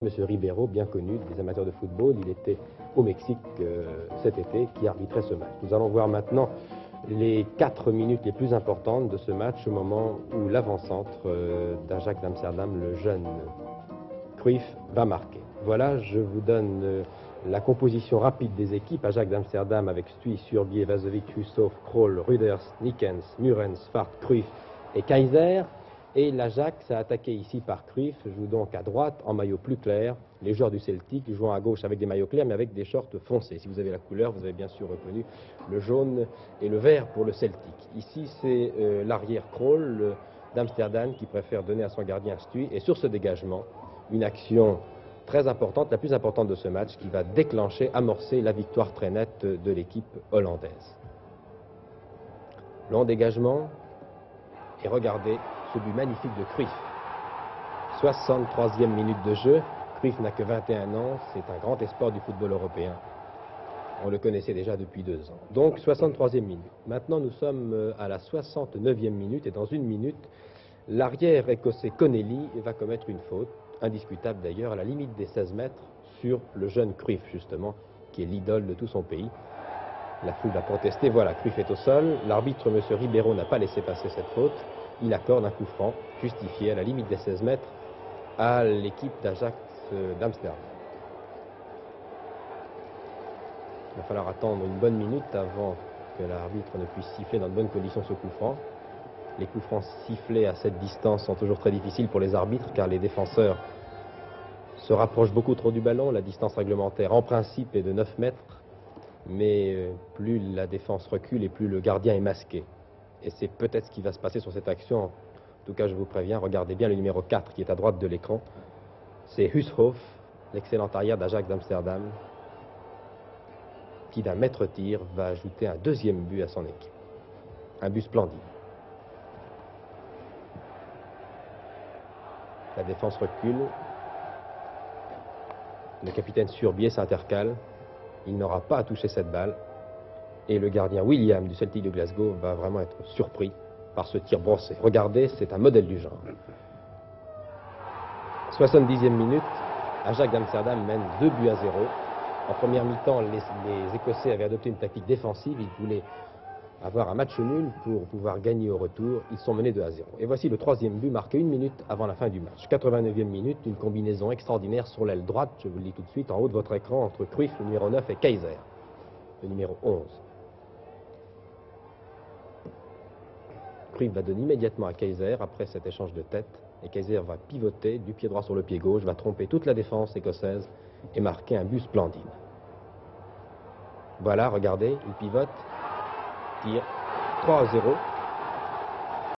Monsieur Ribeiro, bien connu des amateurs de football, il était au Mexique cet été, qui arbitrait ce match. Nous allons voir maintenant les 4 minutes les plus importantes de ce match, au moment où l'avant-centre d'Ajax d'Amsterdam, le jeune Cruyff, va marquer. Voilà, je vous donne la composition rapide des équipes. Ajax d'Amsterdam avec Stuy, Surbier, Vazovic, Hussoff, Krol, Ruders, Nickens, Murens, Fart, Cruyff et Kaiser. Et l'Ajax a attaqué ici par Cruyff, joue donc à droite en maillot plus clair. Les joueurs du Celtic jouant à gauche avec des maillots clairs mais avec des shorts foncés. Si vous avez la couleur, vous avez bien sûr reconnu le jaune et le vert pour le Celtic. Ici c'est l'arrière Krol d'Amsterdam qui préfère donner à son gardien Stuy. Et sur ce dégagement, une action très importante, la plus importante de ce match, qui va déclencher, amorcer la victoire très nette de l'équipe hollandaise. Long dégagement et regardez ce but magnifique de Cruyff. 63e minute de jeu. Cruyff n'a que 21 ans, c'est un grand espoir du football européen. On le connaissait déjà depuis 2 ans. Donc 63e minute. Maintenant nous sommes à la 69e minute et dans une minute, l'arrière écossais Connelly va commettre une faute, indiscutable d'ailleurs, à la limite des 16 mètres sur le jeune Cruyff justement, qui est l'idole de tout son pays. La foule va protester, voilà, Cruyff est au sol. L'arbitre, M. Ribeiro, n'a pas laissé passer cette faute. Il accorde un coup franc justifié à la limite des 16 mètres à l'équipe d'Ajax d'Amsterdam. Il va falloir attendre une bonne minute avant que l'arbitre ne puisse siffler dans de bonnes conditions ce coup franc. Les coups francs sifflés à cette distance sont toujours très difficiles pour les arbitres car les défenseurs se rapprochent beaucoup trop du ballon. La distance réglementaire en principe est de 9 mètres, mais plus la défense recule et plus le gardien est masqué. Et c'est peut-être ce qui va se passer sur cette action. En tout cas, je vous préviens, regardez bien le numéro 4 qui est à droite de l'écran. C'est Hussoff, l'excellent arrière d'Ajax d'Amsterdam, qui d'un maître-tir va ajouter un deuxième but à son équipe. Un but splendide. La défense recule. Le capitaine Surbier s'intercale. Il n'aura pas à toucher cette balle. Et le gardien William du Celtic de Glasgow va vraiment être surpris par ce tir brossé. Regardez, c'est un modèle du genre. 70e minute, Ajax d'Amsterdam mène 2 buts à 0. En première mi-temps, les Écossais avaient adopté une tactique défensive. Ils voulaient avoir un match nul pour pouvoir gagner au retour. Ils sont menés 2 à 0. Et voici le 3e but marqué 1 minute avant la fin du match. 89e minute, une combinaison extraordinaire sur l'aile droite, je vous le dis tout de suite, en haut de votre écran, entre Cruyff, le numéro 9, et Kaiser, le numéro 11. Cruyff va donner immédiatement à Kaiser après cet échange de tête. Et Kaiser va pivoter du pied droit sur le pied gauche, va tromper toute la défense écossaise et marquer un but splendide. Voilà, regardez, il pivote, tire, 3 à 0.